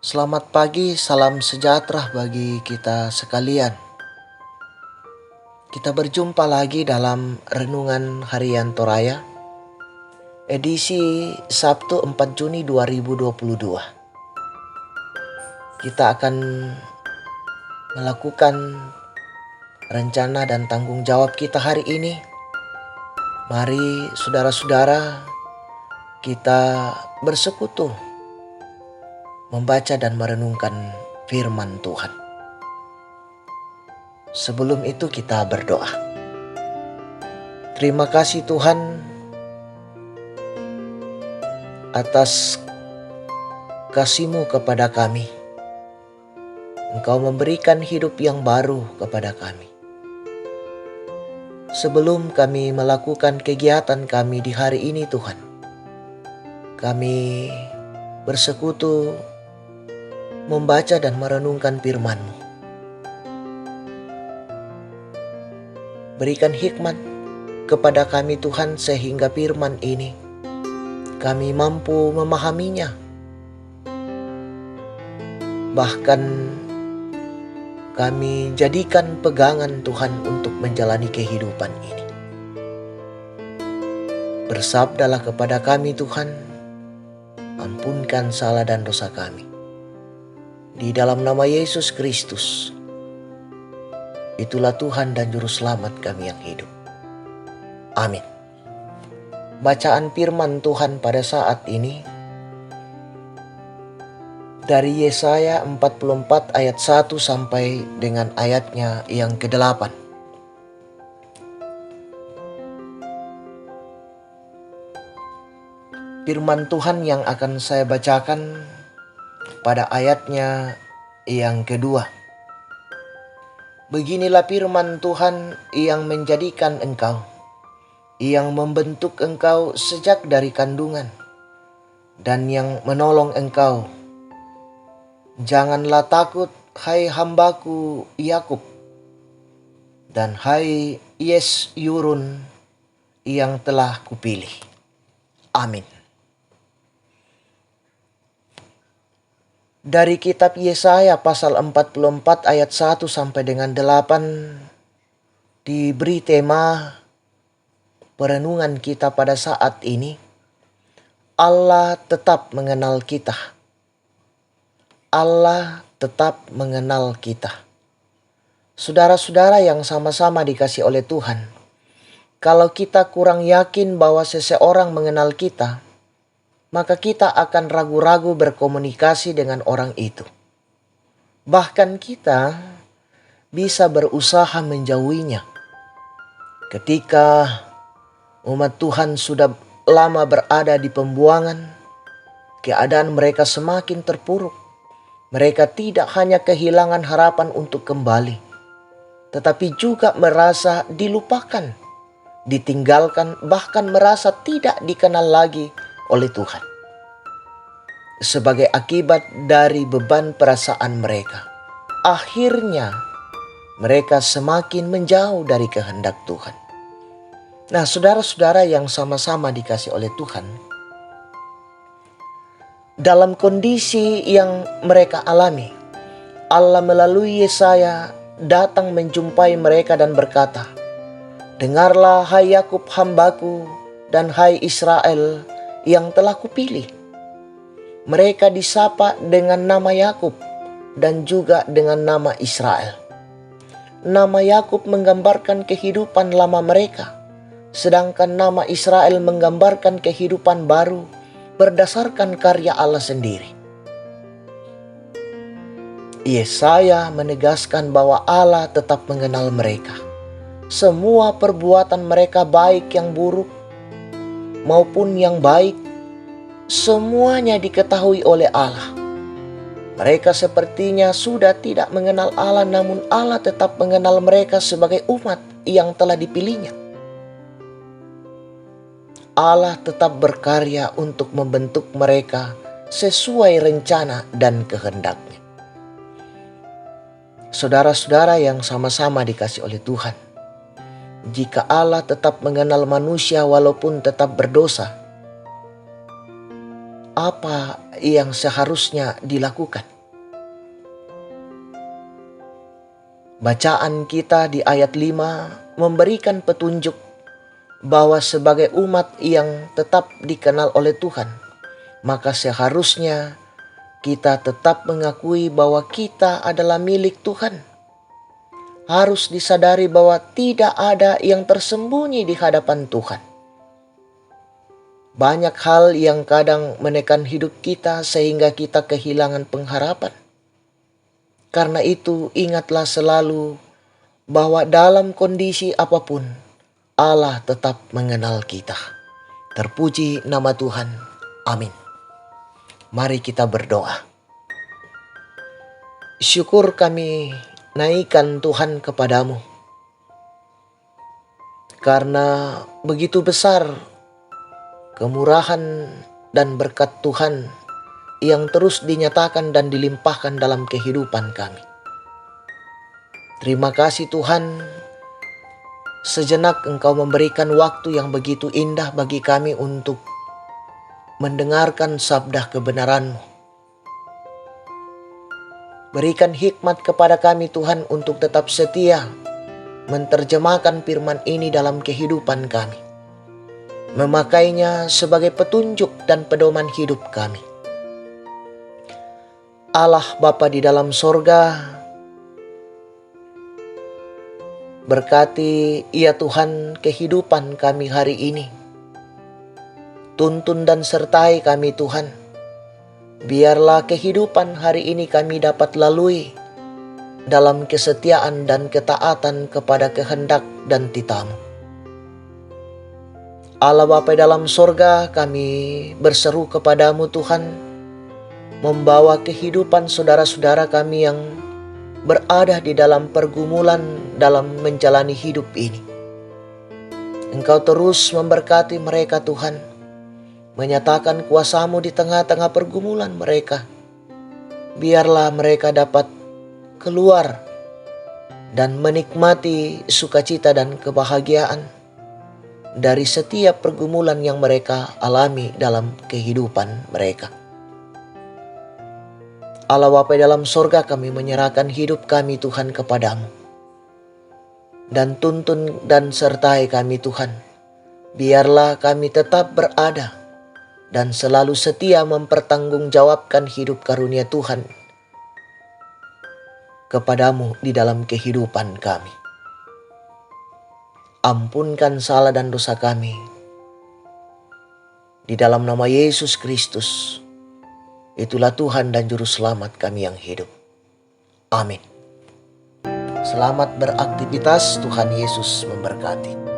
Selamat pagi, salam sejahtera bagi kita sekalian. Kita berjumpa lagi dalam Renungan Harian Toraya, edisi Sabtu 4 Juni 2022. Kita akan melakukan rencana dan tanggung jawab kita hari ini. Mari saudara-saudara, kita bersekutu membaca dan merenungkan firman Tuhan. Sebelum itu kita berdoa. Terima kasih Tuhan atas kasih-Mu kepada kami. Engkau memberikan hidup yang baru kepada kami. Sebelum kami melakukan kegiatan kami di hari ini Tuhan, kami bersekutu membaca dan merenungkan firman-Mu. Berikan hikmat kepada kami Tuhan sehingga firman ini kami mampu memahaminya. Bahkan kami jadikan pegangan Tuhan untuk menjalani kehidupan ini. Bersabdalah kepada kami Tuhan, ampunkan salah dan dosa kami. Di dalam nama Yesus Kristus, itulah Tuhan dan Juru Selamat kami yang hidup. Amin. Bacaan firman Tuhan pada saat ini dari Yesaya 44 ayat 1 sampai dengan ayatnya yang ke-8. Firman Tuhan yang akan saya bacakan pada ayatnya yang kedua. Beginilah firman Tuhan yang menjadikan engkau, yang membentuk engkau sejak dari kandungan, dan yang menolong engkau. Janganlah takut, hai hambaku Yakub, dan hai Yesyurun yang telah kupilih. Amin. Dari kitab Yesaya pasal 44 ayat 1 sampai dengan 8 diberi tema perenungan kita pada saat ini. Allah tetap mengenal kita. Allah tetap mengenal kita. Saudara-saudara yang sama-sama dikasih oleh Tuhan, kalau kita kurang yakin bahwa seseorang mengenal kita, maka kita akan ragu-ragu berkomunikasi dengan orang itu. Bahkan kita bisa berusaha menjauhinya. Ketika umat Tuhan sudah lama berada di pembuangan, keadaan mereka semakin terpuruk. Mereka tidak hanya kehilangan harapan untuk kembali, tetapi juga merasa dilupakan, ditinggalkan, bahkan merasa tidak dikenal lagi oleh Tuhan. Sebagai akibat dari beban perasaan mereka, akhirnya mereka semakin menjauh dari kehendak Tuhan. Nah, saudara-saudara yang sama-sama dikasih oleh Tuhan, dalam kondisi yang mereka alami, Allah melalui Yesaya datang menjumpai mereka dan berkata, "Dengarlah hai Yakub hambaku dan hai Israel yang telah kupilih." Mereka disapa dengan nama Yakub dan juga dengan nama Israel. Nama Yakub menggambarkan kehidupan lama mereka, sedangkan nama Israel menggambarkan kehidupan baru berdasarkan karya Allah sendiri. Yesaya menegaskan bahwa Allah tetap mengenal mereka. Semua perbuatan mereka, baik yang buruk maupun yang baik, semuanya diketahui oleh Allah. Mereka sepertinya sudah tidak mengenal Allah, namun Allah tetap mengenal mereka sebagai umat yang telah dipilihnya. Allah tetap berkarya untuk membentuk mereka sesuai rencana dan kehendaknya. Saudara-saudara yang sama-sama dikasih oleh Tuhan, jika Allah tetap mengenal manusia walaupun tetap berdosa, apa yang seharusnya dilakukan? Bacaan kita di ayat 5 memberikan petunjuk bahwa sebagai umat yang tetap dikenal oleh Tuhan, maka seharusnya kita tetap mengakui bahwa kita adalah milik Tuhan. Harus disadari bahwa tidak ada yang tersembunyi di hadapan Tuhan. Banyak hal yang kadang menekan hidup kita sehingga kita kehilangan pengharapan. Karena itu ingatlah selalu bahwa dalam kondisi apapun Allah tetap mengenal kita. Terpuji nama Tuhan. Amin. Mari kita berdoa. Syukur kami naikkan Tuhan kepadamu. Karena begitu besar kemurahan dan berkat Tuhan yang terus dinyatakan dan dilimpahkan dalam kehidupan kami. Terima kasih Tuhan, sejenak Engkau memberikan waktu yang begitu indah bagi kami untuk mendengarkan sabda kebenaran-Mu. Berikan hikmat kepada kami Tuhan untuk tetap setia menerjemahkan firman ini dalam kehidupan kami, memakainya sebagai petunjuk dan pedoman hidup kami. Allah Bapa di dalam sorga, berkati ya Tuhan kehidupan kami hari ini. Tuntun dan sertai kami Tuhan. Biarlah kehidupan hari ini kami dapat lalui dalam kesetiaan dan ketaatan kepada kehendak dan titah-Mu. Allah Bapa dalam sorga, kami berseru kepadamu Tuhan, membawa kehidupan saudara-saudara kami yang berada di dalam pergumulan dalam menjalani hidup ini. Engkau terus memberkati mereka Tuhan, menyatakan kuasa-Mu di tengah-tengah pergumulan mereka. Biarlah mereka dapat keluar dan menikmati sukacita dan kebahagiaan dari setiap pergumulan yang mereka alami dalam kehidupan mereka. Allah Bapa dalam sorga, kami menyerahkan hidup kami Tuhan kepadamu. Dan tuntun dan sertai kami Tuhan. Biarlah kami tetap berada dan selalu setia mempertanggungjawabkan hidup karunia Tuhan kepadamu di dalam kehidupan kami. Ampunkan salah dan dosa kami. Di dalam nama Yesus Kristus, itulah Tuhan dan Juru Selamat kami yang hidup. Amin. Selamat beraktivitas, Tuhan Yesus memberkati.